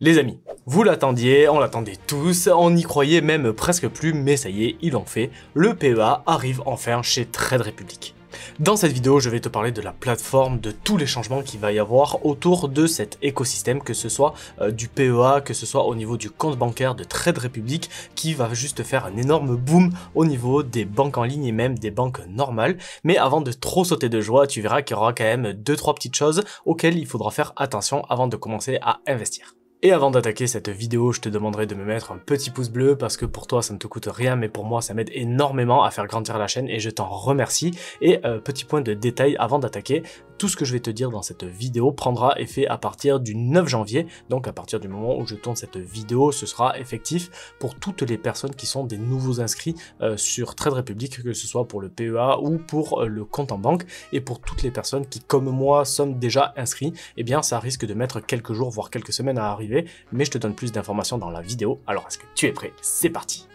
Les amis, vous l'attendiez, on l'attendait tous, on y croyait même presque plus, mais ça y est, ils l'ont fait. Le PEA arrive enfin chez Trade Republic. Dans cette vidéo, je vais te parler de la plateforme, de tous les changements qu'il va y avoir autour de cet écosystème, que ce soit du PEA, que ce soit au niveau du compte bancaire de Trade Republic, qui va juste faire un énorme boom au niveau des banques en ligne et même des banques normales. Mais avant de trop sauter de joie, tu verras qu'il y aura quand même 2-3 petites choses auxquelles il faudra faire attention avant de commencer à investir. Et avant d'attaquer cette vidéo, je te demanderai de me mettre un petit pouce bleu parce que pour toi ça ne te coûte rien, mais pour moi ça m'aide énormément à faire grandir la chaîne et je t'en remercie. Et petit point de détail avant d'attaquer, tout ce que je vais te dire dans cette vidéo prendra effet à partir du 9 janvier, donc à partir du moment où je tourne cette vidéo, ce sera effectif pour toutes les personnes qui sont des nouveaux inscrits sur Trade Republic, que ce soit pour le PEA ou pour le compte en banque, et pour toutes les personnes qui comme moi sommes déjà inscrits, eh bien ça risque de mettre quelques jours voire quelques semaines à arriver. Mais je te donne plus d'informations dans la vidéo, alors est-ce que tu es prêt? C'est parti!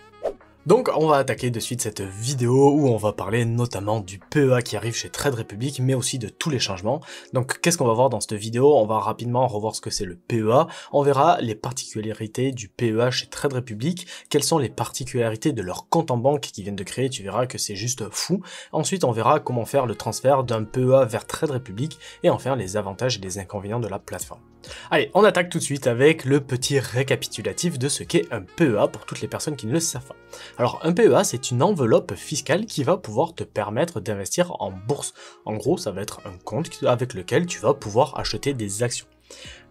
Donc on va attaquer de suite cette vidéo où on va parler notamment du PEA qui arrive chez Trade Republic, mais aussi de tous les changements. Donc qu'est-ce qu'on va voir dans cette vidéo? On va rapidement revoir ce que c'est le PEA, on verra les particularités du PEA chez Trade Republic, quelles sont les particularités de leur compte en banque qu'ils viennent de créer, tu verras que c'est juste fou. Ensuite on verra comment faire le transfert d'un PEA vers Trade Republic, et enfin les avantages et les inconvénients de la plateforme. Allez, on attaque tout de suite avec le petit récapitulatif de ce qu'est un PEA pour toutes les personnes qui ne le savent pas. Alors un PEA, c'est une enveloppe fiscale qui va pouvoir te permettre d'investir en bourse. En gros, ça va être un compte avec lequel tu vas pouvoir acheter des actions.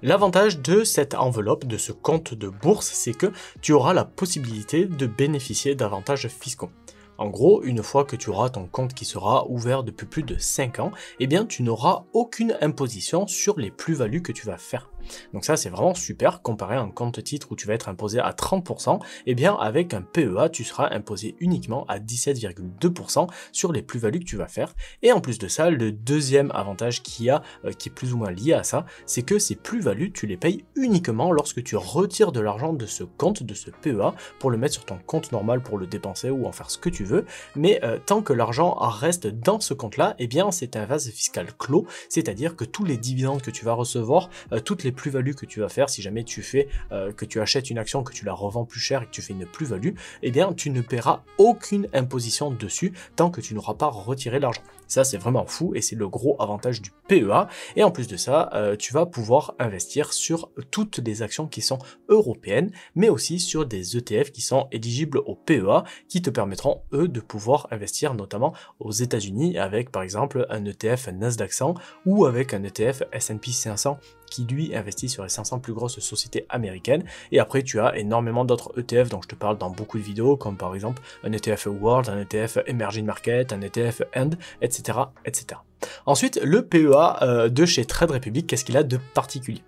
L'avantage de cette enveloppe, de ce compte de bourse, c'est que tu auras la possibilité de bénéficier d'avantages fiscaux. En gros, une fois que tu auras ton compte qui sera ouvert depuis plus de 5 ans, eh bien tu n'auras aucune imposition sur les plus-values que tu vas faire. Donc ça c'est vraiment super, comparé à un compte titre où tu vas être imposé à 30%, eh bien avec un PEA tu seras imposé uniquement à 17,2% sur les plus-values que tu vas faire. Et en plus de ça, le deuxième avantage qu'il y a, qui est plus ou moins lié à ça, c'est que ces plus-values tu les payes uniquement lorsque tu retires de l'argent de ce compte, de ce PEA, pour le mettre sur ton compte normal pour le dépenser ou en faire ce que tu veux. Mais tant que l'argent reste dans ce compte-là, eh bien c'est un vase fiscal clos, c'est-à-dire que tous les dividendes que tu vas recevoir, toutes les plus-values que tu vas faire, si jamais tu fais que tu achètes une action, que tu la revends plus cher et que tu fais une plus-value, eh bien tu ne paieras aucune imposition dessus tant que tu n'auras pas retiré l'argent. Ça c'est vraiment fou et c'est le gros avantage du PEA. Et en plus de ça, tu vas pouvoir investir sur toutes les actions qui sont européennes, mais aussi sur des ETF qui sont éligibles au PEA, qui te permettront eux de pouvoir investir notamment aux États-Unis avec par exemple un ETF Nasdaq 100 ou avec un ETF S&P 500 qui lui investit sur les 500 plus grosses sociétés américaines. Et après tu as énormément d'autres ETF dont je te parle dans beaucoup de vidéos, comme par exemple un ETF World, un ETF Emerging Market, un ETF End, etc. etc. Ensuite, le PEA de chez Trade Republic, qu'est-ce qu'il a de particulier?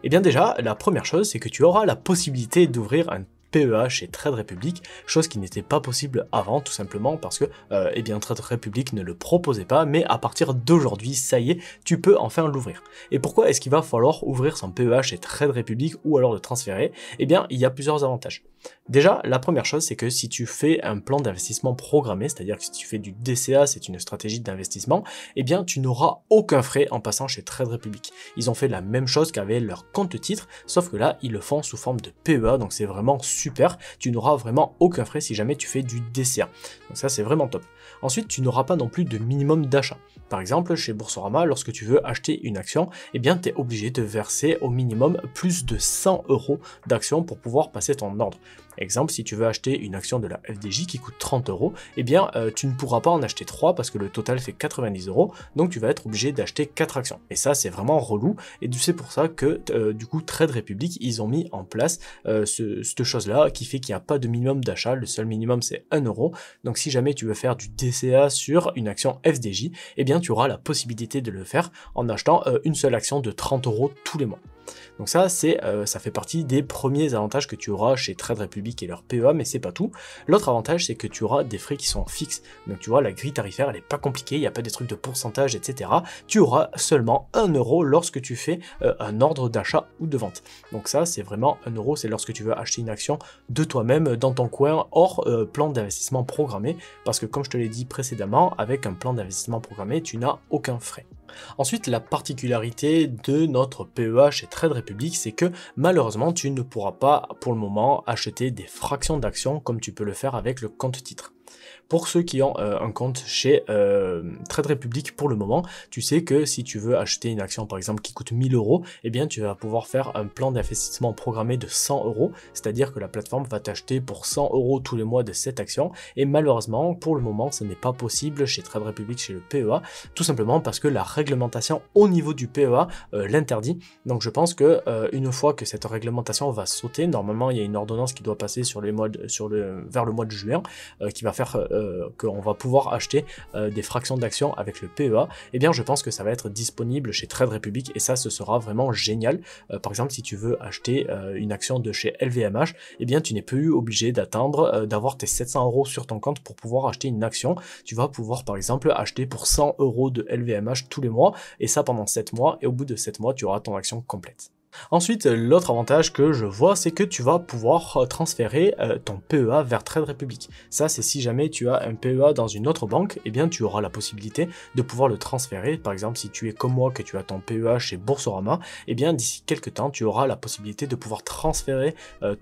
Eh bien déjà, la première chose, c'est que tu auras la possibilité d'ouvrir un PEA chez Trade Republic, chose qui n'était pas possible avant, tout simplement parce que eh bien Trade Republic ne le proposait pas, mais à partir d'aujourd'hui, ça y est, tu peux enfin l'ouvrir. Et pourquoi est-ce qu'il va falloir ouvrir son PEA chez Trade Republic ou alors le transférer? Eh bien, il y a plusieurs avantages. Déjà, la première chose, c'est que si tu fais un plan d'investissement programmé, c'est-à-dire que si tu fais du DCA, c'est une stratégie d'investissement, eh bien tu n'auras aucun frais en passant chez Trade Republic. Ils ont fait la même chose qu'avec leur compte titre, sauf que là, ils le font sous forme de PEA, donc c'est vraiment super, tu n'auras vraiment aucun frais si jamais tu fais du DCA. Donc ça, c'est vraiment top. Ensuite, tu n'auras pas non plus de minimum d'achat. Par exemple, chez Boursorama, lorsque tu veux acheter une action, eh bien tu es obligé de verser au minimum plus de 100 € d'actions pour pouvoir passer ton ordre. Exemple, si tu veux acheter une action de la FDJ qui coûte 30 €, eh bien tu ne pourras pas en acheter 3 parce que le total fait 90 €, donc tu vas être obligé d'acheter 4 actions. Et ça c'est vraiment relou, et c'est pour ça que du coup Trade Republic, ils ont mis en place cette chose-là qui fait qu'il n'y a pas de minimum d'achat, le seul minimum c'est 1 €, donc si jamais tu veux faire du DCA sur une action FDJ, eh bien tu auras la possibilité de le faire en achetant une seule action de 30 € tous les mois. Donc ça, ça fait partie des premiers avantages que tu auras chez Trade Republic et leur PEA, mais c'est pas tout. L'autre avantage, c'est que tu auras des frais qui sont fixes. Donc tu vois, la grille tarifaire, elle est pas compliquée, il n'y a pas des trucs de pourcentage, etc. Tu auras seulement 1 € lorsque tu fais un ordre d'achat ou de vente. Donc ça, c'est vraiment 1 €, c'est lorsque tu veux acheter une action de toi-même dans ton coin, hors plan d'investissement programmé, parce que comme je te l'ai dit précédemment, avec un plan d'investissement programmé, tu n'as aucun frais. Ensuite, la particularité de notre PEA chez Trade Republic, c'est que malheureusement, tu ne pourras pas pour le moment acheter des fractions d'actions comme tu peux le faire avec le compte titre. Pour ceux qui ont un compte chez Trade Republic pour le moment, tu sais que si tu veux acheter une action par exemple qui coûte 1000 €, eh bien tu vas pouvoir faire un plan d'investissement programmé de 100 €, c'est-à-dire que la plateforme va t'acheter pour 100 € tous les mois de cette action, et malheureusement pour le moment ce n'est pas possible chez Trade Republic, chez le PEA, tout simplement parce que la réglementation au niveau du PEA l'interdit. Donc je pense que une fois que cette réglementation va sauter, normalement il y a une ordonnance qui doit passer vers le mois de juin qui va faire qu'on va pouvoir acheter des fractions d'actions avec le PEA, eh bien je pense que ça va être disponible chez Trade Republic et ça ce sera vraiment génial. Par exemple si tu veux acheter une action de chez LVMH, eh bien tu n'es plus obligé d'attendre d'avoir tes 700 € sur ton compte pour pouvoir acheter une action. Tu vas pouvoir par exemple acheter pour 100 € de LVMH tous les mois et ça pendant 7 mois et au bout de 7 mois tu auras ton action complète. Ensuite, l'autre avantage que je vois, c'est que tu vas pouvoir transférer ton PEA vers Trade Republic. Ça, c'est si jamais tu as un PEA dans une autre banque, eh bien tu auras la possibilité de pouvoir le transférer. Par exemple, si tu es comme moi, que tu as ton PEA chez Boursorama, eh bien d'ici quelques temps, tu auras la possibilité de pouvoir transférer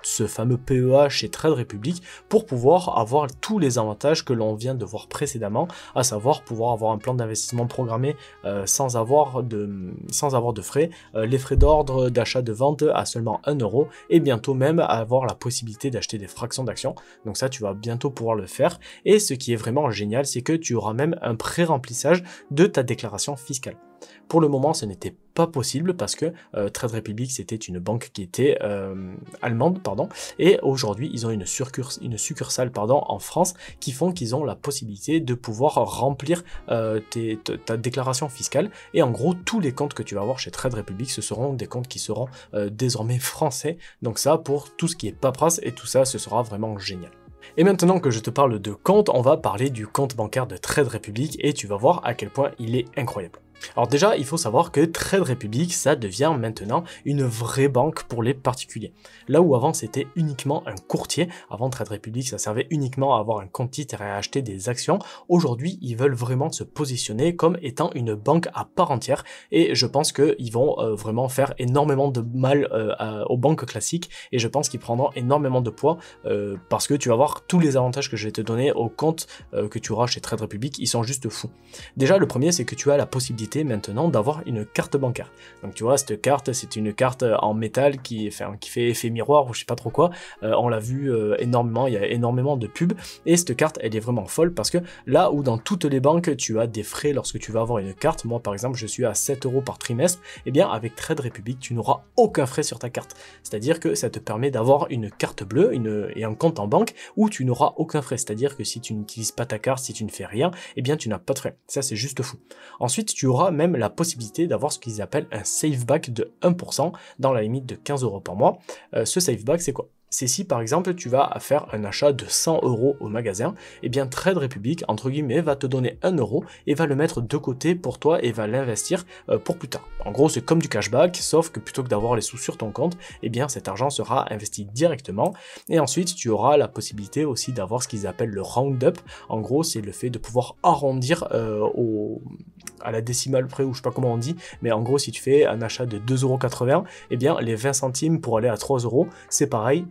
ce fameux PEA chez Trade Republic pour pouvoir avoir tous les avantages que l'on vient de voir précédemment, à savoir pouvoir avoir un plan d'investissement programmé sans avoir de frais, les frais d'ordre, d'achat de vente à seulement 1 € et bientôt même avoir la possibilité d'acheter des fractions d'actions. Donc ça, tu vas bientôt pouvoir le faire. Et ce qui est vraiment génial, c'est que tu auras même un pré-remplissage de ta déclaration fiscale. Pour le moment, ce n'était pas possible parce que Trade Republic, c'était une banque qui était allemande, et aujourd'hui, ils ont une succursale en France qui font qu'ils ont la possibilité de pouvoir remplir ta déclaration fiscale. Et en gros, tous les comptes que tu vas avoir chez Trade Republic, ce seront des comptes qui seront désormais français. Donc ça, pour tout ce qui est paperasse et tout ça, ce sera vraiment génial. Et maintenant que je te parle de compte, on va parler du compte bancaire de Trade Republic et tu vas voir à quel point il est incroyable. Alors déjà, il faut savoir que Trade Republic, ça devient maintenant une vraie banque pour les particuliers. Là où avant c'était uniquement un courtier, avant Trade Republic ça servait uniquement à avoir un compte titre et à acheter des actions, aujourd'hui ils veulent vraiment se positionner comme étant une banque à part entière et je pense qu'ils vont vraiment faire énormément de mal aux banques classiques et je pense qu'ils prendront énormément de poids parce que tu vas voir tous les avantages que je vais te donner au compte que tu auras chez Trade Republic, ils sont juste fous. Déjà le premier c'est que tu as la possibilité maintenant d'avoir une carte bancaire. Donc tu vois, cette carte, c'est une carte en métal qui fait effet miroir ou je sais pas trop quoi. On l'a vu énormément, il y a énormément de pubs et cette carte, elle est vraiment folle parce que là où dans toutes les banques, tu as des frais lorsque tu vas avoir une carte, moi par exemple, je suis à 7 € par trimestre, et bien avec Trade Republic, tu n'auras aucun frais sur ta carte. C'est-à-dire que ça te permet d'avoir une carte bleue et un compte en banque où tu n'auras aucun frais. C'est-à-dire que si tu n'utilises pas ta carte, si tu ne fais rien, et bien tu n'as pas de frais. Ça, c'est juste fou. Ensuite, tu auras même la possibilité d'avoir ce qu'ils appellent un saveback de 1% dans la limite de 15 € par mois. Ce saveback, c'est quoi? C'est si par exemple tu vas faire un achat de 100 € au magasin, et bien Trade Republic entre guillemets va te donner 1 € et va le mettre de côté pour toi et va l'investir pour plus tard. En gros c'est comme du cashback, sauf que plutôt que d'avoir les sous sur ton compte, et bien cet argent sera investi directement et ensuite tu auras la possibilité aussi d'avoir ce qu'ils appellent le round-up. En gros c'est le fait de pouvoir arrondir à la décimale près ou je sais pas comment on dit, mais en gros si tu fais un achat de 2,80 €, et bien les 20 centimes pour aller à 3 €, c'est pareil.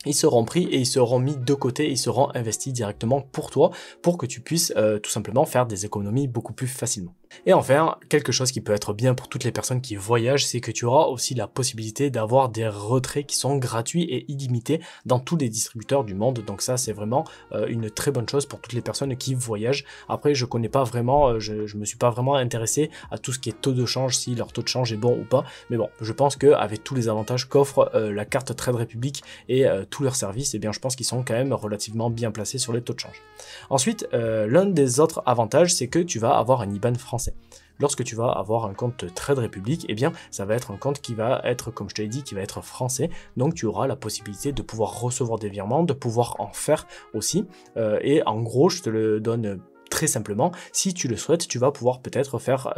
Ils seront pris et ils seront mis de côté, ils seront investis directement pour toi, pour que tu puisses tout simplement faire des économies beaucoup plus facilement. Et enfin, quelque chose qui peut être bien pour toutes les personnes qui voyagent, c'est que tu auras aussi la possibilité d'avoir des retraits qui sont gratuits et illimités dans tous les distributeurs du monde. Donc ça, c'est vraiment une très bonne chose pour toutes les personnes qui voyagent. Après, je connais pas vraiment, je me suis pas vraiment intéressé à tout ce qui est taux de change, si leur taux de change est bon ou pas. Mais bon, je pense qu'avec tous les avantages qu'offre la carte Trade Republic et tous leurs services, eh bien, je pense qu'ils sont quand même relativement bien placés sur les taux de change. Ensuite, l'un des autres avantages, c'est que tu vas avoir un IBAN français. Lorsque tu vas avoir un compte Trade Republic, eh bien ça va être un compte qui va être, comme je te l'ai dit, qui va être français, donc tu auras la possibilité de pouvoir recevoir des virements, de pouvoir en faire aussi, et en gros je te le donne très simplement, si tu le souhaites, tu vas pouvoir peut-être faire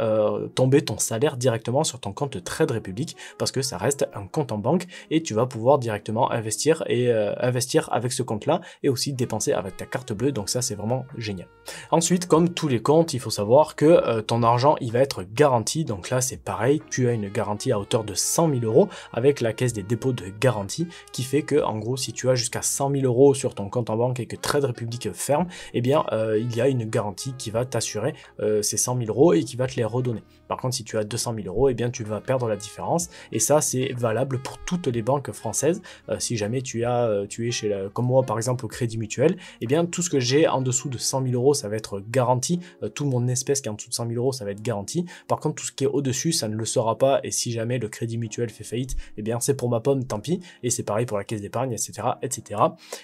tomber ton salaire directement sur ton compte Trade Republic parce que ça reste un compte en banque et tu vas pouvoir directement investir et investir avec ce compte-là et aussi dépenser avec ta carte bleue. Donc ça, c'est vraiment génial. Ensuite, comme tous les comptes, il faut savoir que ton argent, il va être garanti. Donc là, c'est pareil, tu as une garantie à hauteur de 100 000 € avec la caisse des dépôts de garantie qui fait que, en gros, si tu as jusqu'à 100 000 € sur ton compte en banque et que Trade Republic ferme, eh bien, il y a une garantie qui va t'assurer ces 100 000 € et qui va te les redonner. Par contre, si tu as 200 000 €, eh bien, tu vas perdre la différence. Et ça, c'est valable pour toutes les banques françaises. Si jamais tu es chez comme moi, par exemple, au Crédit Mutuel, eh bien, tout ce que j'ai en dessous de 100 000 €, ça va être garanti. Tout mon espèce qui est en dessous de 100 000 €, ça va être garanti. Par contre, tout ce qui est au-dessus, ça ne le sera pas. Et si jamais le Crédit Mutuel fait faillite, eh bien, c'est pour ma pomme, tant pis. Et c'est pareil pour la caisse d'épargne, etc., etc.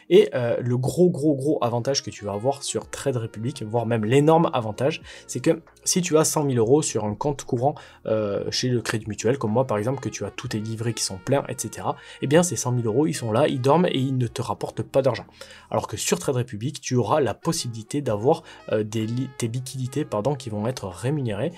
Et le gros avantage que tu vas avoir sur Trade Republic, voire même l'énorme avantage, c'est que si tu as 100 000 € sur un compte courant chez le Crédit Mutuel, comme moi par exemple, que tu as tous tes livrets qui sont pleins, etc., eh bien ces 100 000 €, ils sont là, ils dorment et ils ne te rapportent pas d'argent. Alors que sur Trade Republic, tu auras la possibilité d'avoir tes liquidités qui vont être rémunérées.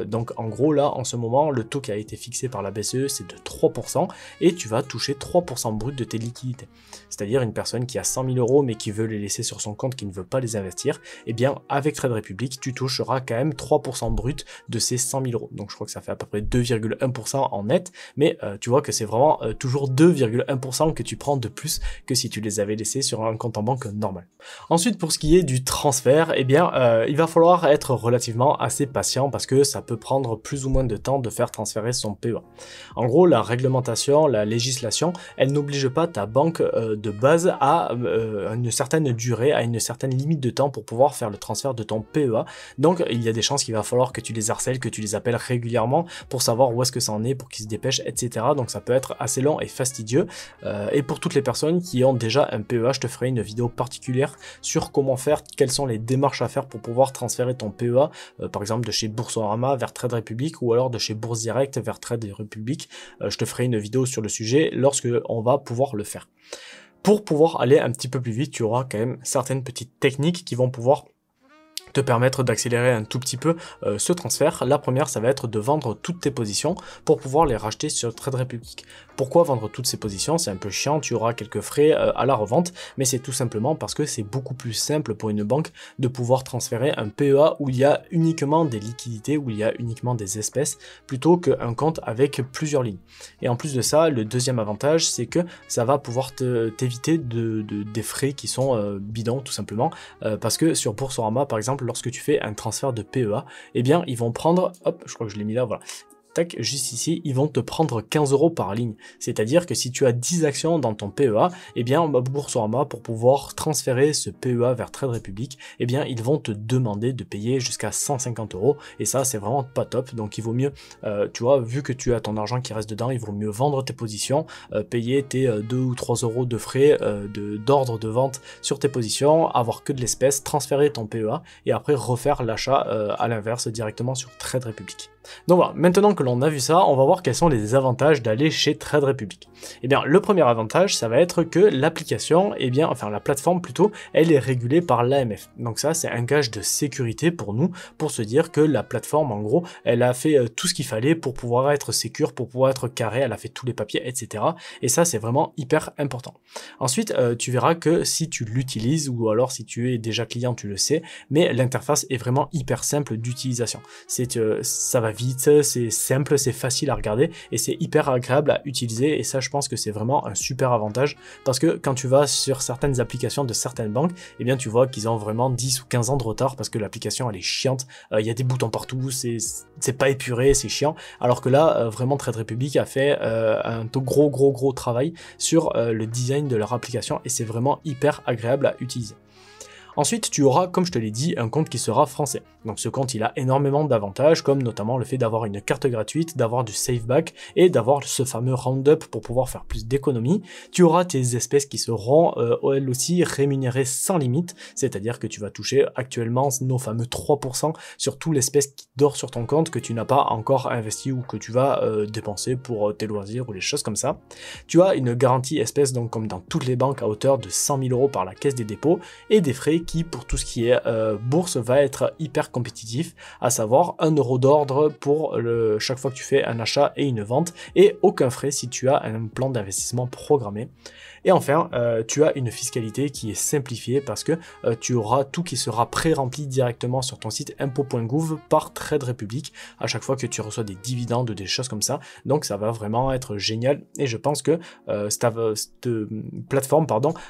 Donc en gros là, en ce moment, le taux qui a été fixé par la BCE, c'est de 3% et tu vas toucher 3% brut de tes liquidités. C'est-à-dire une personne qui a 100 000 € mais qui veut les laisser sur son compte, qui ne veut pas les investir, eh bien avec Trade Republic, tu toucheras quand même 3% brut de ces 100 000 €. Donc je crois que ça fait à peu près 2,1% en net, mais tu vois que c'est vraiment toujours 2,1% que tu prends de plus que si tu les avais laissés sur un compte en banque normal. Ensuite, pour ce qui est du transfert, eh bien il va falloir être relativement assez patient parce que ça peut prendre plus ou moins de temps de faire transférer son PEA. En gros, la réglementation, la législation, elle n'oblige pas ta banque de base à une certaine durée, à une certaine limite de temps pour pouvoir faire le transfert de ton PEA. Donc il y a des chances qu'il va falloir que tu les harcèles, que tu les appelles régulièrement pour savoir où est-ce que ça en est, pour qu'ils se dépêchent, etc. Donc ça peut être assez long et fastidieux. Et pour toutes les personnes qui ont déjà un PEA, je te ferai une vidéo particulière sur comment faire, quelles sont les démarches à faire pour pouvoir transférer ton PEA, par exemple de chez Boursorama vers Trade Republic ou alors de chez Bourse Direct vers Trade Republic. Je te ferai une vidéo sur le sujet lorsque on va pouvoir le faire. Pour pouvoir aller un petit peu plus vite, tu auras quand même certaines petites techniques qui vont pouvoir te permettre d'accélérer un tout petit peu ce transfert. La première, ça va être de vendre toutes tes positions pour pouvoir les racheter sur Trade Republic. Pourquoi vendre toutes ces positions? C'est un peu chiant, tu auras quelques frais à la revente, mais c'est tout simplement parce que c'est beaucoup plus simple pour une banque de pouvoir transférer un PEA où il y a uniquement des liquidités, où il y a uniquement des espèces, plutôt qu'un compte avec plusieurs lignes. Et en plus de ça, le deuxième avantage, c'est que ça va pouvoir t'éviter des frais qui sont bidons, tout simplement, parce que sur Boursorama, par exemple, lorsque tu fais un transfert de PEA, eh bien, ils vont prendre, hop, je crois que je l'ai mis là, voilà. Tac, juste ici, ils vont te prendre 15 € par ligne. C'est-à-dire que si tu as 10 actions dans ton PEA, eh bien, Boursorama, pour pouvoir transférer ce PEA vers Trade Republic, eh bien, ils vont te demander de payer jusqu'à 150 €. Et ça, c'est vraiment pas top. Donc, il vaut mieux, tu vois, vu que tu as ton argent qui reste dedans, il vaut mieux vendre tes positions, payer tes 2 ou 3 € de frais d'ordre de vente sur tes positions, avoir que de l'espèce, transférer ton PEA et après refaire l'achat à l'inverse directement sur Trade Republic. Donc voilà, maintenant que l'on a vu ça, on va voir quels sont les avantages d'aller chez Trade Republic. Eh bien, le premier avantage, ça va être que l'application, eh bien, enfin la plateforme plutôt, elle est régulée par l'AMF. Donc ça, c'est un gage de sécurité pour nous, pour se dire que la plateforme, en gros, elle a fait tout ce qu'il fallait pour pouvoir être sécure, pour pouvoir être carrée, elle a fait tous les papiers, etc. Et ça, c'est vraiment hyper important. Ensuite, tu verras que si tu l'utilises, ou alors si tu es déjà client, tu le sais, mais l'interface est vraiment hyper simple d'utilisation. Ça va vite, c'est simple, c'est facile à regarder et c'est hyper agréable à utiliser et ça je pense que c'est vraiment un super avantage parce que quand tu vas sur certaines applications de certaines banques, eh bien tu vois qu'ils ont vraiment 10 ou 15 ans de retard parce que l'application elle est chiante, il y a des boutons partout, c'est pas épuré, c'est chiant, alors que là vraiment Trade Republic a fait un gros travail sur le design de leur application et c'est vraiment hyper agréable à utiliser. Ensuite, tu auras, comme je te l'ai dit, un compte qui sera français. Donc ce compte, il a énormément d'avantages, comme notamment le fait d'avoir une carte gratuite, d'avoir du save back et d'avoir ce fameux roundup pour pouvoir faire plus d'économies. Tu auras tes espèces qui seront elles aussi rémunérées sans limite, c'est-à-dire que tu vas toucher actuellement nos fameux 3% sur toute l'espèce qui dort sur ton compte que tu n'as pas encore investi ou que tu vas dépenser pour tes loisirs ou les choses comme ça. Tu as une garantie espèce, donc comme dans toutes les banques, à hauteur de 100 000 € par la caisse des dépôts et des frais qui, pour tout ce qui est bourse, va être hyper compétitif, à savoir 1 euro d'ordre pour chaque fois que tu fais un achat et une vente, et aucun frais si tu as un plan d'investissement programmé. Et enfin, tu as une fiscalité qui est simplifiée parce que tu auras tout qui sera pré-rempli directement sur ton site impôts.gouv par Trade Republic à chaque fois que tu reçois des dividendes ou des choses comme ça. Donc ça va vraiment être génial et je pense que cette plateforme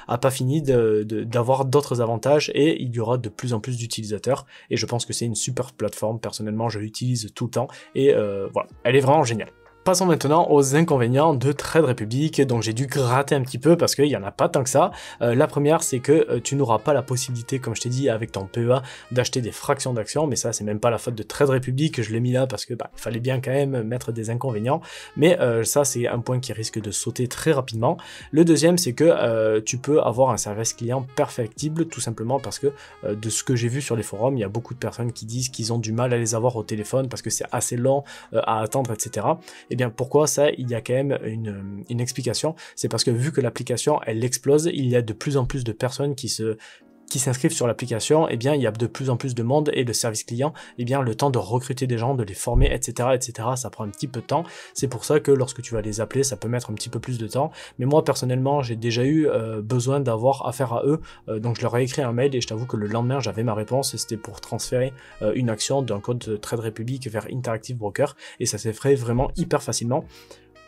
a pas fini d'avoir d'autres avantages et il y aura de plus en plus d'utilisateurs et je pense que c'est une super plateforme. Personnellement, je l'utilise tout le temps et voilà, elle est vraiment géniale. Passons maintenant aux inconvénients de Trade Republic, donc j'ai dû gratter un petit peu parce qu'il n'y en a pas tant que ça. La première, c'est que tu n'auras pas la possibilité, comme je t'ai dit, avec ton PEA, d'acheter des fractions d'actions, mais ça, c'est même pas la faute de Trade Republic, je l'ai mis là parce que il fallait bien quand même mettre des inconvénients, mais ça, c'est un point qui risque de sauter très rapidement. Le deuxième, c'est que tu peux avoir un service client perfectible, tout simplement parce que de ce que j'ai vu sur les forums, il y a beaucoup de personnes qui disent qu'ils ont du mal à les avoir au téléphone parce que c'est assez lent à attendre, etc. Et bien pourquoi ça, il y a quand même une explication, c'est parce que vu que l'application elle explose, il y a de plus en plus de personnes qui s'inscrivent sur l'application, et bien il y a de plus en plus de monde et le service client, et bien le temps de recruter des gens, de les former, etc., ça prend un petit peu de temps. C'est pour ça que lorsque tu vas les appeler, ça peut mettre un petit peu plus de temps. Mais moi personnellement, j'ai déjà eu besoin d'avoir affaire à eux, donc je leur ai écrit un mail et je t'avoue que le lendemain j'avais ma réponse. C'était pour transférer une action d'un code Trade Republic vers Interactive Broker et ça s'est fait vraiment hyper facilement.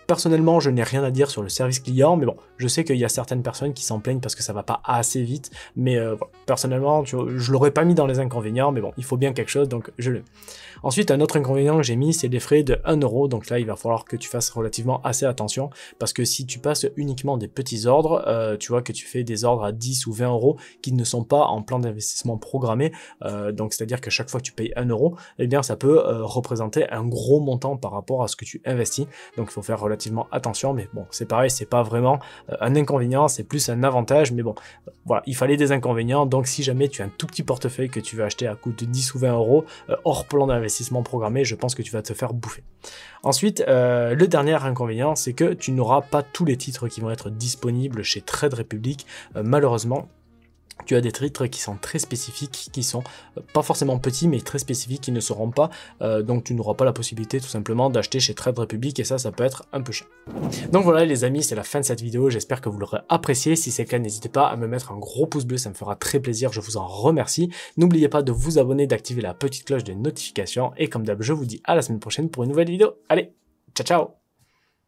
Personnellement, je n'ai rien à dire sur le service client, mais bon, je sais qu'il y a certaines personnes qui s'en plaignent parce que ça va pas assez vite, mais voilà, personnellement, je l'aurais pas mis dans les inconvénients, mais bon, il faut bien quelque chose, donc je le mets. Ensuite, un autre inconvénient que j'ai mis, c'est les frais de 1 euro, donc là, il va falloir que tu fasses relativement assez attention, parce que si tu passes uniquement des petits ordres, tu vois que tu fais des ordres à 10 ou 20 euros qui ne sont pas en plan d'investissement programmé, donc c'est-à-dire que chaque fois que tu payes 1 euro, eh bien ça peut représenter un gros montant par rapport à ce que tu investis, donc il faut faire relativement attention, mais bon, c'est pareil, c'est pas vraiment un inconvénient, c'est plus un avantage, mais bon, voilà, il fallait des inconvénients, donc si jamais tu as un tout petit portefeuille que tu veux acheter à coût de 10 ou 20 euros, hors plan d'investissement programmé, je pense que tu vas te faire bouffer. Ensuite, le dernier inconvénient, c'est que tu n'auras pas tous les titres qui vont être disponibles chez Trade Republic, malheureusement. Tu as des titres qui sont très spécifiques, qui sont pas forcément petits, mais très spécifiques, qui ne seront pas, donc tu n'auras pas la possibilité tout simplement d'acheter chez Trade Republic, et ça peut être un peu chiant. Donc voilà les amis, c'est la fin de cette vidéo, j'espère que vous l'aurez apprécié. Si c'est le cas, n'hésitez pas à me mettre un gros pouce bleu, ça me fera très plaisir, je vous en remercie. N'oubliez pas de vous abonner, d'activer la petite cloche de notification, et comme d'hab, je vous dis à la semaine prochaine pour une nouvelle vidéo. Allez, ciao ciao!